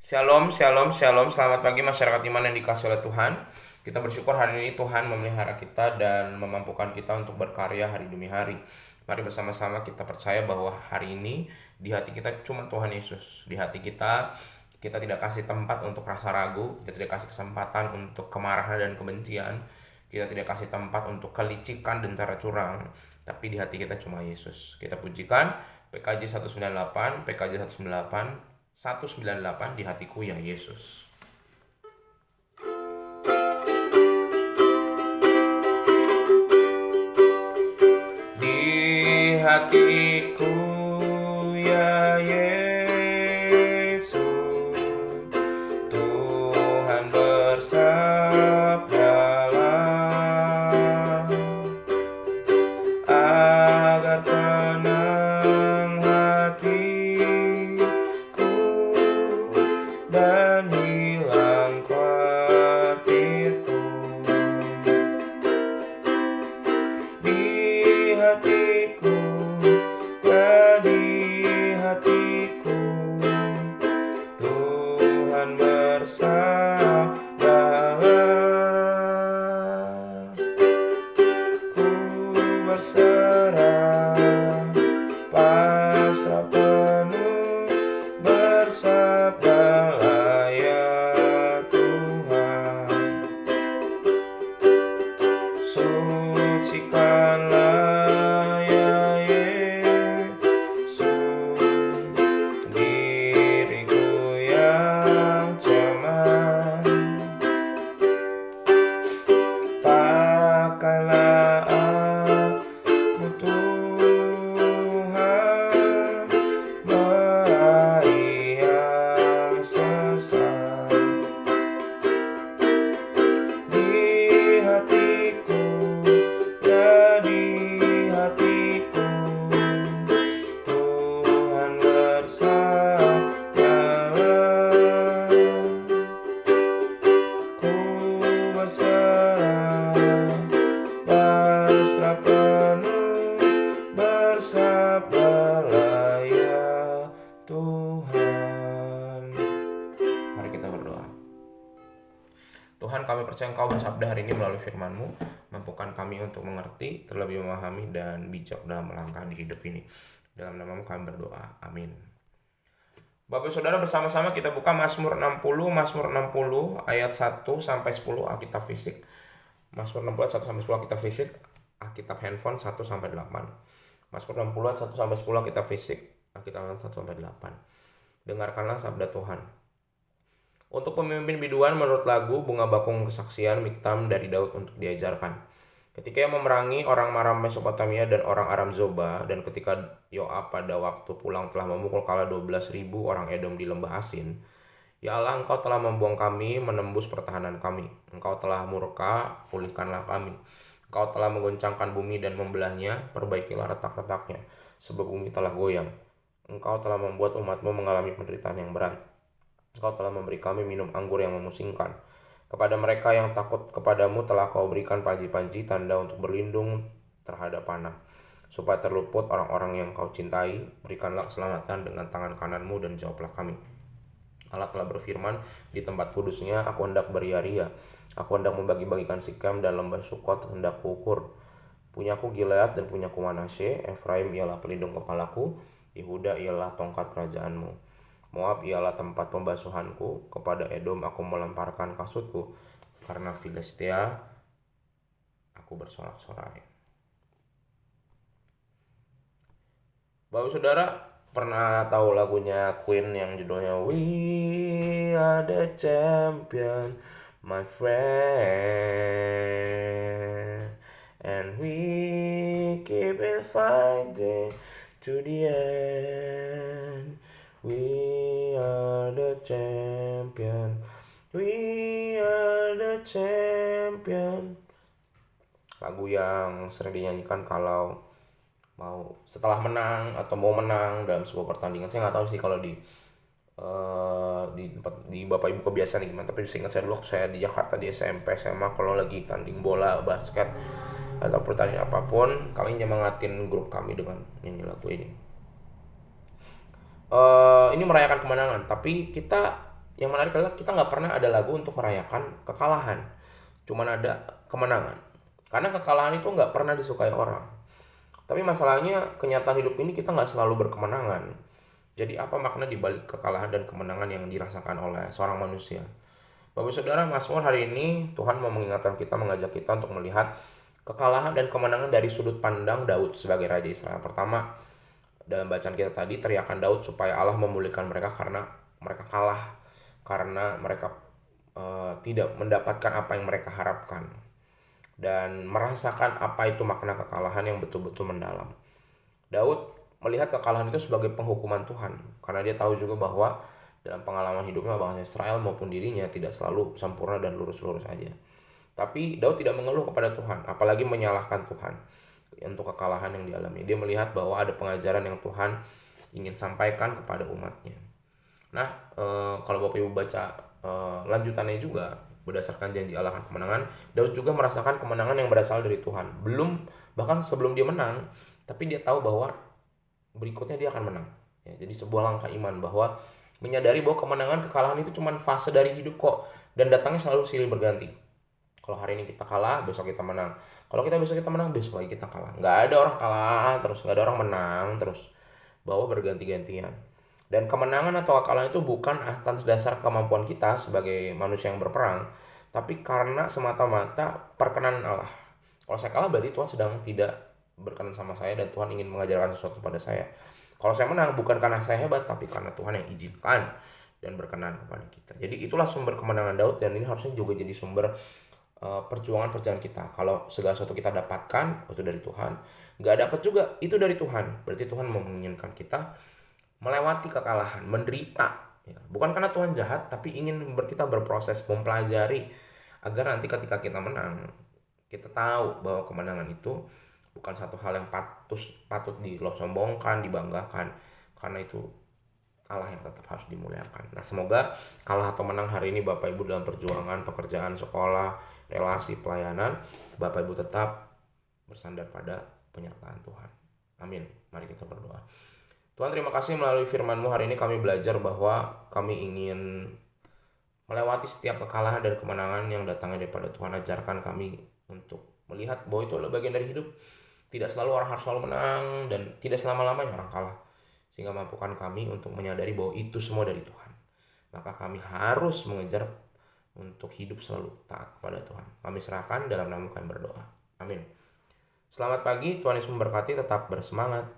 Shalom, shalom, shalom. Selamat pagi masyarakat iman yang dikasihi oleh Tuhan. Kita bersyukur hari ini Tuhan memelihara kita dan memampukan kita untuk berkarya hari demi hari. Mari bersama-sama kita percaya bahwa hari ini di hati kita cuma Tuhan Yesus. Di hati kita tidak kasih tempat untuk rasa ragu, kita tidak kasih kesempatan untuk kemarahan dan kebencian. Kita tidak kasih tempat untuk kelicikan dan cara curang, tapi di hati kita cuma Yesus. Kita pujikan PKJ 198, PKJ 198 di hatiku ya Yesus. Di hatiku ya Yesus, Tuhan bersabdalah agar tenang hatiku dan hilang khawatirku. Di hatiku, ya di hatiku, Tuhan bersabdalah. Ku berserah, pasrah penuh, bersabdalah ya Tuhan. Sucikanlah ya Yesus diriku yang cemas. Pakailah aku Tuhan, meraih yang sesat. Di hatiku, ya di hatiku, Tuhan bersabdalah. Ku berserah, pasrah penuh, bersabdalah ya Tuhan. Mari kita berdoa. Tuhan, kami percaya Engkau bersabda hari ini melalui firman-Mu, mampukan kami untuk mengerti, terlebih memahami dan bijak dalam melangkah di hidup ini. Dalam nama-Mu kami berdoa. Amin. Bapak Saudara, bersama-sama kita buka Mazmur 60 ayat 1 sampai 10 Alkitab fisik. Mazmur 60 ayat 1 sampai 10 Alkitab fisik, Alkitab handphone 1 sampai 8. Mazmur 60 ayat 1 sampai 10 Alkitab fisik, Alkitab handphone 1 sampai 8. Dengarkanlah sabda Tuhan. Untuk pemimpin biduan menurut lagu Bunga Bakung Kesaksian Miktam dari Daud untuk diajarkan. Ketika ia memerangi orang Aram Mesopotamia dan orang Aram Zoba, dan ketika Yoab pada waktu pulang telah memukul kala 12.000 orang Edom di lembah Asin, ya Allah, Engkau telah membuang kami, menembus pertahanan kami. Engkau telah murka, pulihkanlah kami. Engkau telah menggoncangkan bumi dan membelahnya, perbaikilah retak-retaknya, sebab bumi telah goyang. Engkau telah membuat umat-Mu mengalami penderitaan yang berat. Engkau telah memberi kami minum anggur yang memusingkan. Kepada mereka yang takut kepadamu telah Kau berikan panji-panji tanda untuk berlindung terhadap panah, supaya terluput orang-orang yang Kau cintai. Berikanlah keselamatan dengan tangan kananmu dan jawablah kami. Allah telah berfirman, di tempat kudusnya aku hendak beria-ria. Aku hendak membagi-bagikan Sikem dan lembah Sukot hendak kuukur. Punyaku Gilead dan punyaku Manasye. Efraim ialah pelindung kepalaku, Yehuda ialah tongkat kerajaanmu. Moab ialah tempat pembasuhanku. Kepada Edom aku melemparkan kasutku, karena Filistia aku bersorak-sorai. Bapak Saudara pernah tahu lagunya Queen yang judulnya We Are The Champion, My friend, and we keep it fighting to the end. We are the champion. We are the champion. Lagu yang sering dinyanyikan kalau mau setelah menang atau mau menang dalam sebuah pertandingan. Saya nggak tahu sih kalau di Bapak Ibu kebiasaan gimana, tapi seingat saya dulu saya di Jakarta di SMP SMA kalau lagi tanding bola basket atau pertandingan apapun, kami nyemangatin grup kami dengan nyanyi lagu ini. Ini merayakan kemenangan, tapi kita yang menarik adalah kita nggak pernah ada lagu untuk merayakan kekalahan. Cuman ada kemenangan. Karena kekalahan itu nggak pernah disukai orang. Tapi masalahnya kenyataan hidup ini kita nggak selalu berkemenangan. Jadi apa makna dibalik kekalahan dan kemenangan yang dirasakan oleh seorang manusia? Bapak Saudara, Mazmur hari ini Tuhan mau mengingatkan kita, mengajak kita untuk melihat kekalahan dan kemenangan dari sudut pandang Daud sebagai Raja Israel. Pertama, dalam bacaan kita tadi, teriakan Daud supaya Allah memulihkan mereka karena mereka kalah. Karena mereka tidak mendapatkan apa yang mereka harapkan. Dan merasakan apa itu makna kekalahan yang betul-betul mendalam. Daud melihat kekalahan itu sebagai penghukuman Tuhan, karena dia tahu juga bahwa dalam pengalaman hidupnya bangsa Israel maupun dirinya tidak selalu sempurna dan lurus-lurus aja. Tapi Daud tidak mengeluh kepada Tuhan, apalagi menyalahkan Tuhan untuk kekalahan yang dialami. Dia melihat bahwa ada pengajaran yang Tuhan ingin sampaikan kepada umatnya. Nah, kalau Bapak Ibu baca lanjutannya juga, berdasarkan janji Allah akan kemenangan, Daud juga merasakan kemenangan yang berasal dari Tuhan. Bahkan sebelum dia menang, tapi dia tahu bahwa berikutnya dia akan menang. Ya, jadi sebuah langkah iman bahwa menyadari bahwa kemenangan kekalahan itu cuma fase dari hidup kok, dan datangnya selalu silih berganti. Kalau hari ini kita kalah, besok kita menang. Kalau besok kita menang, besok lagi kita kalah. Nggak ada orang kalah terus, nggak ada orang menang terus, bahwa berganti-gantian. Dan kemenangan atau kekalahan itu bukan atas dasar kemampuan kita sebagai manusia yang berperang, tapi karena semata-mata perkenan Allah. Kalau saya kalah berarti Tuhan sedang tidak berkenan sama saya dan Tuhan ingin mengajarkan sesuatu pada saya. Kalau saya menang bukan karena saya hebat, tapi karena Tuhan yang izinkan dan berkenan kepada kita. Jadi itulah sumber kemenangan Daud, dan ini harusnya juga jadi sumber perjuangan kita. Kalau segala sesuatu kita dapatkan itu dari Tuhan, nggak dapat juga itu dari Tuhan, berarti Tuhan menginginkan kita melewati kekalahan, menderita, ya. Bukan karena Tuhan jahat, tapi ingin kita berproses, mempelajari, agar nanti ketika kita menang, kita tahu bahwa kemenangan itu bukan satu hal yang patut disombongkan, dibanggakan, karena itu kalah yang tetap harus dimuliakan. Nah, semoga kalah atau menang hari ini Bapak Ibu dalam perjuangan, pekerjaan, sekolah, relasi, pelayanan, Bapak Ibu tetap bersandar pada penyertaan Tuhan. Amin. Mari kita berdoa. Tuhan, terima kasih melalui firman-Mu hari ini kami belajar bahwa kami ingin melewati setiap kekalahan dan kemenangan yang datangnya daripada Tuhan. Ajarkan kami untuk melihat bahwa itu adalah bagian dari hidup. Tidak selalu orang harus selalu menang, dan tidak selama-lamanya orang kalah. Sehingga mampukan kami untuk menyadari bahwa itu semua dari Tuhan. Maka kami harus mengejar untuk hidup selalu taat kepada Tuhan. Kami serahkan dalam nama kami berdoa. Amin. Selamat pagi, Tuhan Yesus memberkati, tetap bersemangat.